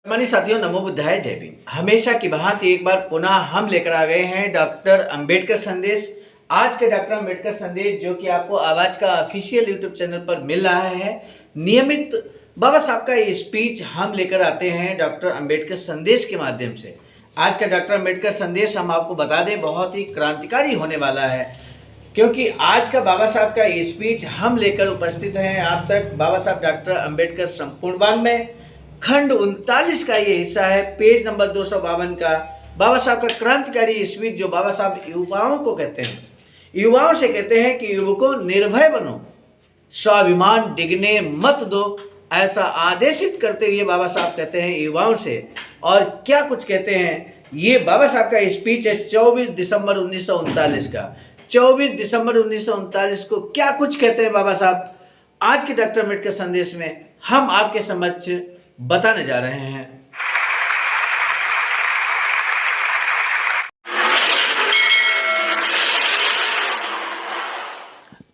सम्मानित साथियों, नमो बुद्धाय, जय भीम। हमेशा की भांति एक बार पुनः हम लेकर आ गए हैं डॉक्टर अंबेडकर संदेश। आज के डॉक्टर अंबेडकर संदेश जो कि आपको आवाज का ऑफिशियल यूट्यूब चैनल पर मिल रहा है, नियमित बाबा साहब का ये स्पीच हम लेकर आते हैं डॉक्टर अंबेडकर संदेश के माध्यम से। आज का डॉक्टर अंबेडकर संदेश हम आपको बता दें बहुत ही क्रांतिकारी होने वाला है, क्योंकि आज का बाबा साहब का ये स्पीच हम लेकर उपस्थित हैं आप तक। बाबा साहब डॉक्टर अंबेडकर संपूर्णवाद में खंड 39 का ये हिस्सा है, पेज नंबर 252 का बाबा साहब का क्रांतिकारी स्पीच, जो बाबा साहब युवाओं को कहते हैं, युवाओं से कहते हैं कि युवकों निर्भय बनो, स्वाभिमान डिगने मत दो, ऐसा आदेशित करते हुए बाबा साहब कहते हैं युवाओं से। और क्या कुछ कहते हैं, ये बाबा साहब का स्पीच है 24 दिसंबर 1939 का। 24 दिसंबर 1939 को क्या कुछ कहते हैं बाबा साहब, आज के डॉक्टर अंबेडकर संदेश में हम आपके समक्ष बताने जा रहे हैं।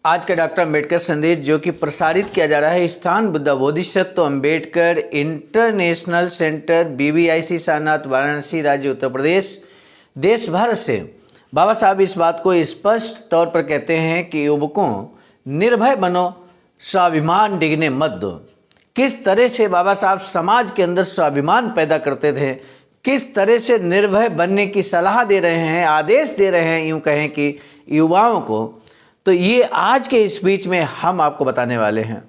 आज का डॉक्टर अंबेडकर संदेश जो कि प्रसारित किया जा रहा है स्थान Buddha Bodhisattva Ambedkar international centre, BBIC Sarnath, Varanasi, राज्य उत्तर प्रदेश, देश भर से बाबा साहब इस बात को स्पष्ट तौर पर कहते हैं कि युवकों निर्भय बनो, स्वाभिमान डिगने मत दो। किस तरह से बाबा साहब समाज के अंदर स्वाभिमान पैदा करते थे, किस तरह से निर्भय बनने की सलाह दे रहे हैं, आदेश दे रहे हैं, यूँ कहें कि युवाओं को, तो ये आज के स्पीच में हम आपको बताने वाले हैं।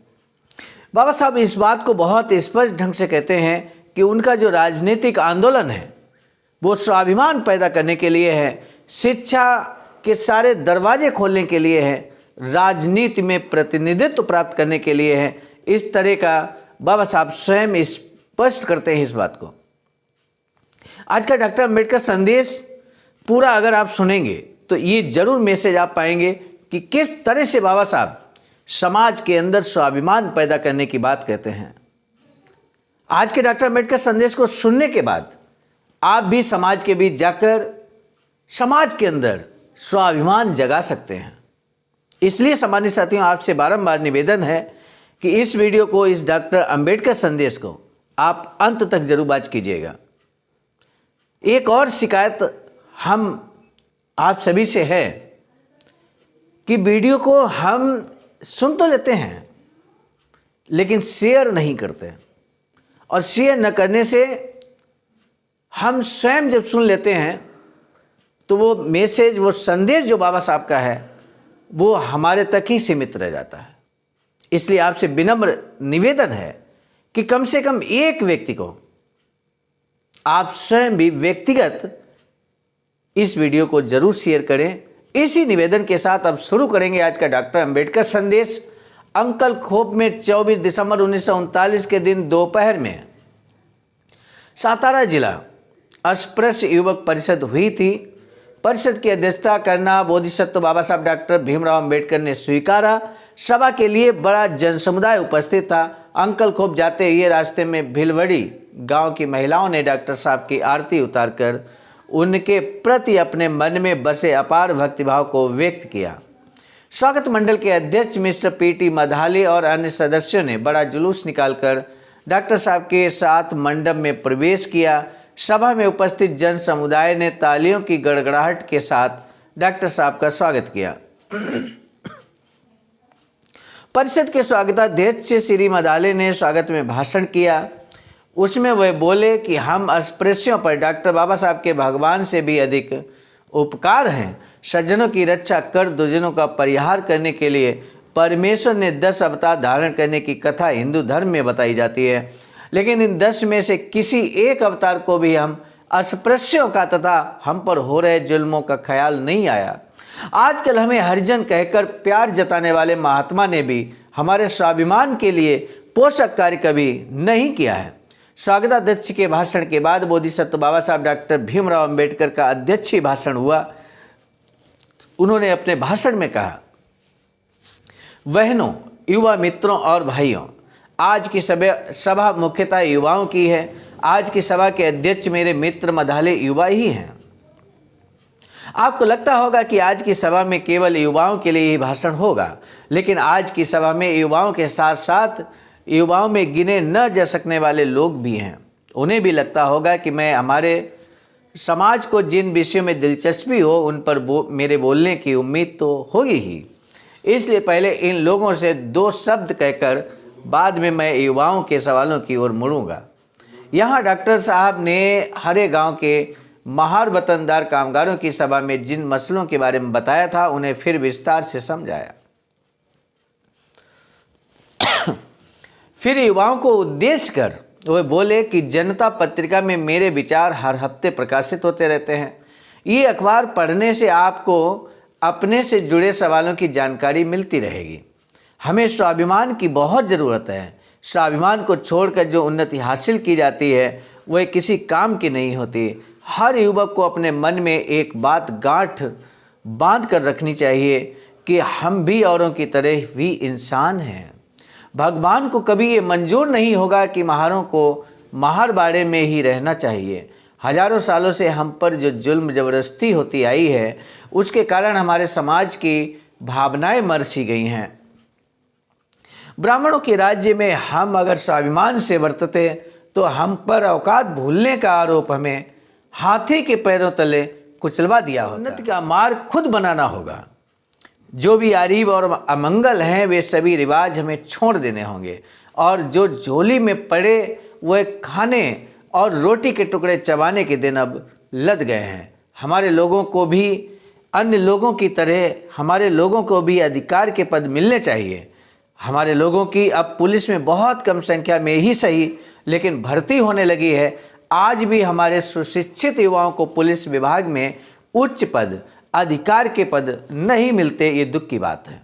बाबा साहब इस बात को बहुत स्पष्ट ढंग से कहते हैं कि उनका जो राजनीतिक आंदोलन है वो स्वाभिमान पैदा करने के लिए है, शिक्षा के सारे दरवाजे खोलने के लिए है, राजनीति में प्रतिनिधित्व प्राप्त करने के लिए है। इस तरह का बाबा साहब स्वयं स्पष्ट करते हैं इस बात को। आज का डॉक्टर अंबेडकर संदेश पूरा अगर आप सुनेंगे तो ये जरूर मैसेज आप पाएंगे कि किस तरह से बाबा साहब समाज के अंदर स्वाभिमान पैदा करने की बात कहते हैं। आज के डॉक्टर अंबेडकर संदेश को सुनने के बाद आप भी समाज के बीच जाकर समाज के अंदर स्वाभिमान जगा सकते हैं। इसलिए सम्मानित साथियों, आपसे बारंबार निवेदन है कि इस वीडियो को, इस डॉक्टर अंबेडकर संदेश को आप अंत तक जरूर वॉच कीजिएगा। एक और शिकायत हम आप सभी से है कि वीडियो को हम सुन तो लेते हैं लेकिन शेयर नहीं करते, और शेयर न करने से हम स्वयं जब सुन लेते हैं तो वो मैसेज, वो संदेश जो बाबा साहब का है वो हमारे तक ही सीमित रह जाता है। इसलिए आपसे विनम्र निवेदन है कि कम से कम एक व्यक्ति को आप स्वयं भी व्यक्तिगत इस वीडियो को जरूर शेयर करें। इसी निवेदन के साथ अब शुरू करेंगे आज का डॉक्टर अंबेडकर संदेश। अंकल खोप में 24 दिसंबर 1939 के दिन दोपहर में सातारा जिला अस्पृश्य युवक परिषद हुई थी। परिषद की अध्यक्षता करना बोधिसत्व बाबा साहब डॉक्टर भीमराव अंबेडकर ने स्वीकारा। सभा के लिए बड़ा जनसमुदाय उपस्थित था। अंकल खोप जाते हुए रास्ते में भिलवड़ी गांव की महिलाओं ने डॉक्टर साहब की आरती उतारकर उनके प्रति अपने मन में बसे अपार भक्तिभाव को व्यक्त किया। स्वागत मंडल के अध्यक्ष मिस्टर PT मधाले और अन्य सदस्यों ने बड़ा जुलूस निकालकर डॉक्टर साहब के साथ मंडप में प्रवेश किया। सभा में उपस्थित जन समुदाय ने तालियों की गड़गड़ाहट के साथ डॉक्टर साहब का स्वागत किया। परिषद के स्वागताध्यक्ष श्री मदाले ने स्वागत में भाषण किया। उसमें वह बोले कि हम अस्पृश्यों पर डॉक्टर बाबा साहब के भगवान से भी अधिक उपकार हैं। सज्जनों की रक्षा कर दुर्जनों का परिहार करने के लिए परमेश्वर ने 10 अवतार धारण करने की कथा हिंदू धर्म में बताई जाती है, लेकिन इन 10 में से किसी एक अवतार को भी हम अस्पृश्यों का तथा हम पर हो रहे जुल्मों का ख्याल नहीं आया। आजकल हमें हरिजन कहकर प्यार जताने वाले महात्मा ने भी हमारे स्वाभिमान के लिए पोषक कार्य कभी नहीं किया है। स्वागताध्यक्ष के भाषण के बाद बोधिसत्व बाबा साहब डॉक्टर भीमराव अंबेडकर का अध्यक्षीय भाषण हुआ। उन्होंने अपने भाषण में कहा, बहनों, युवा मित्रों और भाइयों, आज की सभा मुख्यतः युवाओं की है। आज की सभा के अध्यक्ष मेरे मित्र मधाले युवा ही हैं। आपको लगता होगा कि आज की सभा में केवल युवाओं के लिए ही भाषण होगा, लेकिन आज की सभा में युवाओं के साथ साथ युवाओं में गिने न जा सकने वाले लोग भी हैं। उन्हें भी लगता होगा कि मैं हमारे समाज को जिन विषयों में दिलचस्पी हो उन पर मेरे बोलने की उम्मीद तो होगी ही। इसलिए पहले इन लोगों से 2 शब्द कहकर बाद में मैं युवाओं के सवालों की ओर मुड़ूंगा। यहाँ डॉक्टर साहब ने हरे गांव के महार वतनदार कामगारों की सभा में जिन मसलों के बारे में बताया था उन्हें फिर विस्तार से समझाया। फिर युवाओं को उद्देश्य कर वे बोले कि जनता पत्रिका में मेरे विचार हर हफ्ते प्रकाशित होते रहते हैं। ये अखबार पढ़ने से आपको अपने से जुड़े सवालों की जानकारी मिलती रहेगी। हमें स्वाभिमान की बहुत ज़रूरत है। स्वाभिमान को छोड़कर जो उन्नति हासिल की जाती है वह किसी काम की नहीं होती। हर युवक को अपने मन में एक बात गांठ बांध कर रखनी चाहिए कि हम भी औरों की तरह भी इंसान हैं। भगवान को कभी ये मंजूर नहीं होगा कि महारों को महार बाड़े में ही रहना चाहिए। हजारों सालों से हम पर जो जुल्म ज़बरदस्ती होती आई है उसके कारण हमारे समाज की भावनाएं मर सी गई हैं। ब्राह्मणों के राज्य में हम अगर स्वाभिमान से बरतते तो हम पर औकात भूलने का आरोप हमें हाथी के पैरों तले कुचलवा दिया होता। उन्नति का मार्ग खुद बनाना होगा। जो भी अरीब और अमंगल हैं वे सभी रिवाज हमें छोड़ देने होंगे और जो झोली में पड़े वह खाने और रोटी के टुकड़े चबाने के दिन अब लद गए हैं। हमारे लोगों को भी अन्य लोगों की तरह हमारे लोगों को भी अधिकार के पद मिलने चाहिए। हमारे लोगों की अब पुलिस में बहुत कम संख्या में ही सही लेकिन भर्ती होने लगी है। आज भी हमारे सुशिक्षित युवाओं को पुलिस विभाग में उच्च पद अधिकार के पद नहीं मिलते। ये दुख की बात है।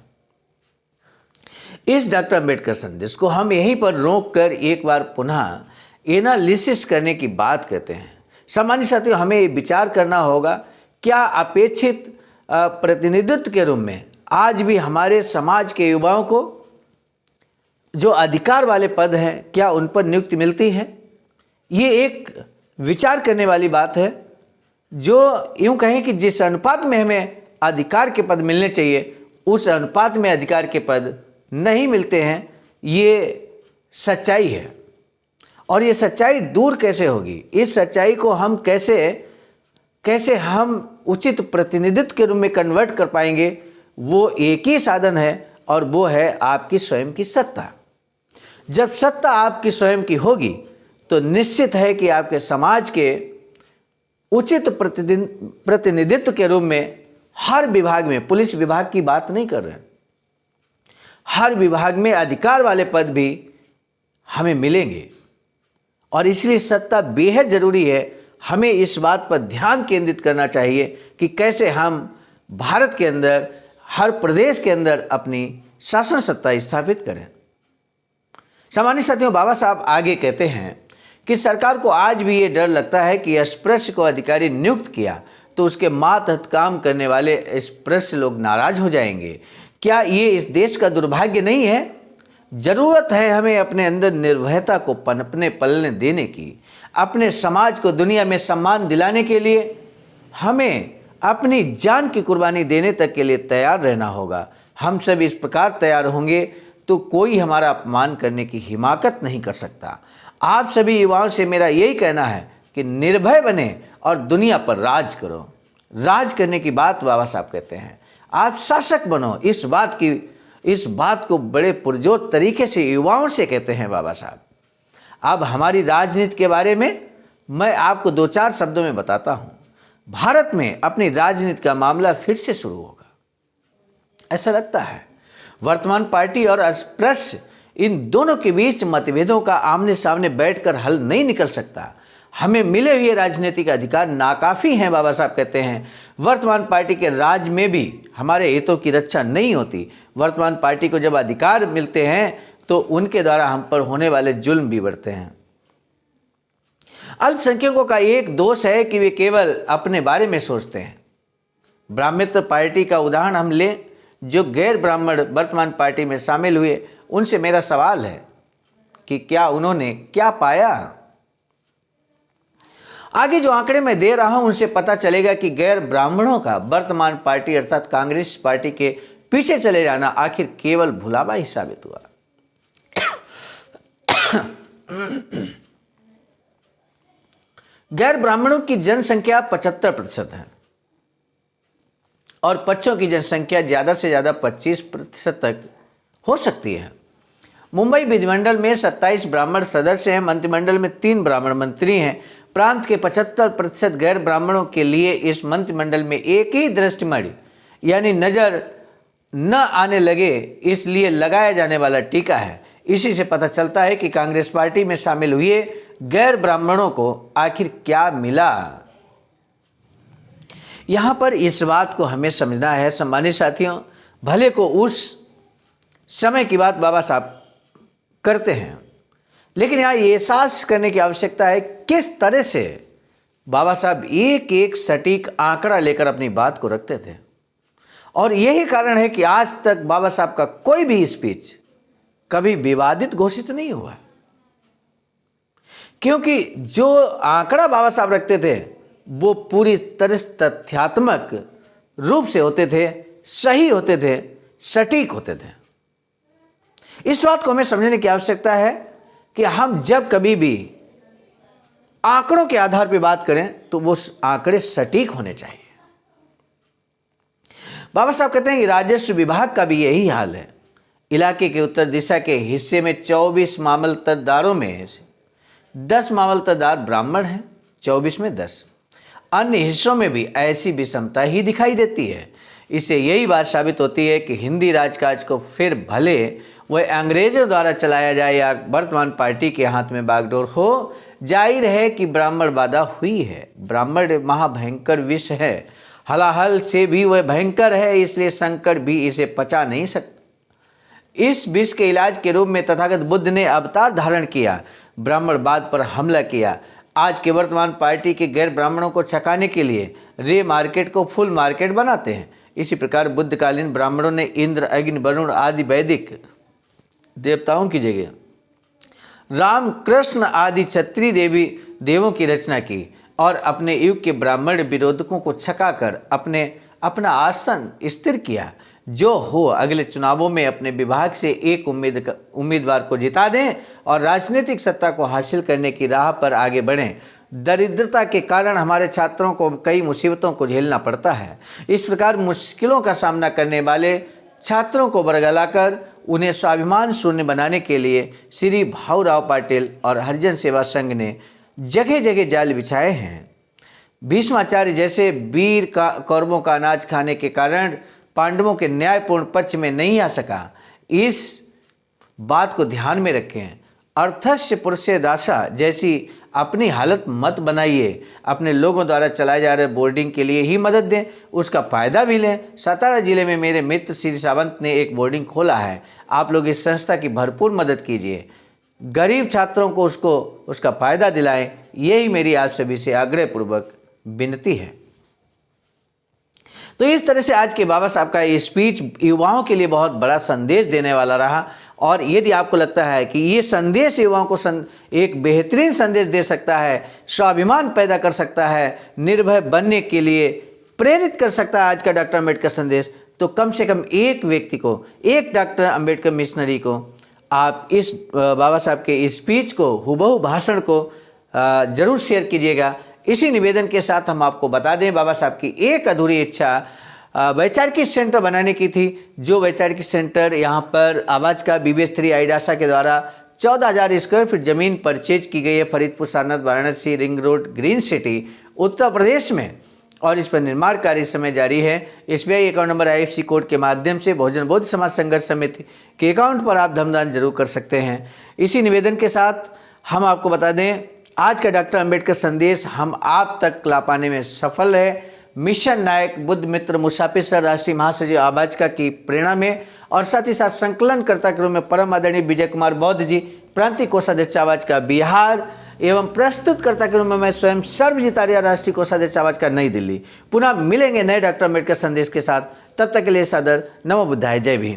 इस डॉक्टर अम्बेडकर संदेश को हम यहीं पर रोक कर एक बार पुनः एनालिसिस करने की बात कहते हैं। सामान्य साथियों, हमें ये विचार करना होगा क्या अपेक्षित प्रतिनिधित्व के रूप में आज भी हमारे समाज के युवाओं को जो अधिकार वाले पद हैं क्या उन पर नियुक्ति मिलती है। ये एक विचार करने वाली बात है। जो यूँ कहें कि जिस अनुपात में हमें अधिकार के पद मिलने चाहिए उस अनुपात में अधिकार के पद नहीं मिलते हैं, ये सच्चाई है। और ये सच्चाई दूर कैसे होगी? इस सच्चाई को हम कैसे हम उचित प्रतिनिधित्व के रूप में कन्वर्ट कर पाएंगे? वो एक ही साधन है और वो है आपकी स्वयं की सत्ता। जब सत्ता आपकी स्वयं की होगी तो निश्चित है कि आपके समाज के उचित प्रतिनिधित्व के रूप में हर विभाग में, पुलिस विभाग की बात नहीं कर रहे, हर विभाग में अधिकार वाले पद भी हमें मिलेंगे। और इसलिए सत्ता बेहद जरूरी है। हमें इस बात पर ध्यान केंद्रित करना चाहिए कि कैसे हम भारत के अंदर हर प्रदेश के अंदर अपनी शासन सत्ता स्थापित करें। सामान्य साथियों, बाबा साहब आगे कहते हैं कि सरकार को आज भी ये डर लगता है कि अस्पृश्य को अधिकारी नियुक्त किया तो उसके मातहत काम करने वाले अस्पृश्य लोग नाराज हो जाएंगे। क्या ये इस देश का दुर्भाग्य नहीं है? जरूरत है हमें अपने अंदर निर्भयता को पनपने पलने देने की। अपने समाज को दुनिया में सम्मान दिलाने के लिए हमें अपनी जान की कुर्बानी देने तक के लिए तैयार रहना होगा। हम सब इस प्रकार तैयार होंगे तो कोई हमारा अपमान करने की हिमाकत नहीं कर सकता। आप सभी युवाओं से मेरा यही कहना है कि निर्भय बने और दुनिया पर राज करो। राज करने की बात बाबा साहब कहते हैं। आप शासक बनो। इस बात को बड़े पुरजोर तरीके से युवाओं से कहते हैं बाबा साहब। अब हमारी राजनीति के बारे में मैं आपको 2-4 शब्दों में बताता हूं। भारत में अपनी राजनीति का मामला फिर से शुरू होगा, ऐसा लगता है। वर्तमान पार्टी और अस्पृश्य इन दोनों के बीच मतभेदों का आमने सामने बैठकर हल नहीं निकल सकता। हमें मिले हुए राजनीतिक अधिकार नाकाफी हैं। बाबा साहब कहते हैं वर्तमान पार्टी के राज में भी हमारे हितों की रक्षा नहीं होती। वर्तमान पार्टी को जब अधिकार मिलते हैं तो उनके द्वारा हम पर होने वाले जुल्म भी बढ़ते हैं। अल्पसंख्यकों का एक दोष है कि वे केवल अपने बारे में सोचते हैं। ब्राह्मणत्व पार्टी का उदाहरण हम लें। जो गैर ब्राह्मण वर्तमान पार्टी में शामिल हुए उनसे मेरा सवाल है कि क्या उन्होंने क्या पाया? आगे जो आंकड़े मैं दे रहा हूं उनसे पता चलेगा कि गैर ब्राह्मणों का वर्तमान पार्टी अर्थात कांग्रेस पार्टी के पीछे चले जाना आखिर केवल भुलावा ही साबित हुआ। गैर ब्राह्मणों की जनसंख्या 75% है और पक्षों की जनसंख्या ज़्यादा से ज़्यादा 25% तक हो सकती है। मुंबई विधिमंडल में 27 ब्राह्मण सदस्य हैं, मंत्रिमंडल में 3 ब्राह्मण मंत्री हैं। प्रांत के 75% गैर ब्राह्मणों के लिए इस मंत्रिमंडल में एक ही दृष्टिमणि यानी नज़र न आने लगे इसलिए लगाया जाने वाला टीका है। इसी से पता चलता है कि कांग्रेस पार्टी में शामिल हुए गैर ब्राह्मणों को आखिर क्या मिला। यहाँ पर इस बात को हमें समझना है सम्मानित साथियों, भले को उस समय की बात बाबा साहब करते हैं, लेकिन यहाँ ये एहसास करने की आवश्यकता है किस तरह से बाबा साहब एक एक सटीक आंकड़ा लेकर अपनी बात को रखते थे। और यही कारण है कि आज तक बाबा साहब का कोई भी स्पीच कभी विवादित घोषित नहीं हुआ, क्योंकि जो आंकड़ा बाबा साहब रखते थे वो पूरी तरह से तथ्यात्मक रूप से होते थे, सही होते थे, सटीक होते थे। इस बात को हमें समझने की आवश्यकता है कि हम जब कभी भी आंकड़ों के आधार पर बात करें तो वो आंकड़े सटीक होने चाहिए। बाबा साहब कहते हैं कि राजस्व विभाग का भी यही हाल है। इलाके के उत्तर दिशा के हिस्से में 24 मामलतदारों में 10 मामलतदार ब्राह्मण हैं, 24 में 10। अन्य हिस्सों में भी ऐसी विषमता ही दिखाई देती है। इससे यही बात साबित होती है कि हिंदी राजकाज को फिर भले वह अंग्रेजों द्वारा चलाया जाए या वर्तमान पार्टी के हाथ में बागडोर हो, जाहिर है कि ब्राह्मण बाधा हुई है। ब्राह्मण महाभयंकर विष है, हलाहल से भी वह भयंकर है, इसलिए शंकर भी इसे पचा नहीं सकता। इस विष के इलाज के रूप में तथागत बुद्ध ने अवतार धारण किया, ब्राह्मणवाद पर हमला किया। आज के वर्तमान पार्टी के गैर ब्राह्मणों को छकाने के लिए रे मार्केट को फुल मार्केट बनाते हैं। इसी प्रकार बुद्धकालीन ब्राह्मणों ने इंद्र, अग्नि, वरुण आदि वैदिक देवताओं की जगह राम, कृष्ण आदि क्षत्रिय देवों की रचना की और अपने युग के ब्राह्मण विरोधकों को छकाकर अपना आसन स्थिर किया। जो हो अगले चुनावों में अपने विभाग से एक उम्मीदवार को जिता दें और राजनीतिक सत्ता को हासिल करने की राह पर आगे बढ़ें। दरिद्रता के कारण हमारे छात्रों को कई मुसीबतों को झेलना पड़ता है। इस प्रकार मुश्किलों का सामना करने वाले छात्रों को बरगलाकर उन्हें स्वाभिमान शून्य बनाने के लिए श्री भाऊराव पाटिल और हरिजन सेवा संघ ने जगह जगह जाल बिछाए हैं। भीष्माचार्य जैसे वीर कौरवों का अनाज खाने के कारण पांडवों के न्यायपूर्ण पक्ष में नहीं आ सका। इस बात को ध्यान में रखें। अर्थस्य पुरुषे दासा जैसी अपनी हालत मत बनाइए। अपने लोगों द्वारा चलाए जा रहे बोर्डिंग के लिए ही मदद दें, उसका फ़ायदा भी लें। सातारा जिले में मेरे मित्र श्री सावंत ने एक बोर्डिंग खोला है। आप लोग इस संस्था की भरपूर मदद कीजिए, गरीब छात्रों को उसका फ़ायदा दिलाएं। यही मेरी आप सभी से आग्रहपूर्वक विनती है। तो इस तरह से आज के बाबा साहब का ये स्पीच युवाओं के लिए बहुत बड़ा संदेश देने वाला रहा। और यदि आपको लगता है कि ये संदेश युवाओं को एक बेहतरीन संदेश दे सकता है, स्वाभिमान पैदा कर सकता है, निर्भय बनने के लिए प्रेरित कर सकता है आज का डॉक्टर अम्बेडकर संदेश, तो कम से कम एक व्यक्ति को, एक डॉक्टर अम्बेडकर मिशनरी को आप इस बाबा साहब के स्पीच को, हुबहू भाषण को जरूर शेयर कीजिएगा। इसी निवेदन के साथ हम आपको बता दें, बाबा साहब की एक अधूरी इच्छा वैचारिक सेंटर बनाने की थी। जो वैचारिक सेंटर यहाँ पर आवाज का BBS3 आईडासा के द्वारा 14,000 स्क्वायर फीट जमीन परचेज की गई है Faridpur, Sarnath, Varanasi, ring road, green city, Uttar Pradesh में। और इस पर निर्माण कार्य इस समय जारी है। SBI account number IFSC code के माध्यम से बहुजन बौद्ध समाज संघर्ष समिति के अकाउंट पर आप धमदान जरूर कर सकते हैं। इसी निवेदन के साथ हम आपको बता दें, आज का डॉक्टर अम्बेडकर संदेश हम आप तक ला पाने में सफल है। मिशन नायक बुद्ध मित्र मुसाफिर सर, राष्ट्रीय महासचिव आबाजका की प्रेरणा में और साथ ही साथ संकलनकर्ता के रूप में परम आदरणीय विजय कुमार बौद्ध जी, प्रांतीय कोषाध्यक्ष आबाजका बिहार एवं प्रस्तुतकर्ता के रूप में मैं स्वयं सर्वजीत आर्या, राष्ट्रीय कोषाध्यक्ष आबाजका नई दिल्ली। पुनः मिलेंगे नए डॉक्टर अम्बेडकर संदेश के साथ। तब तक के लिए सादर नमो बुद्धाय, जय भीम।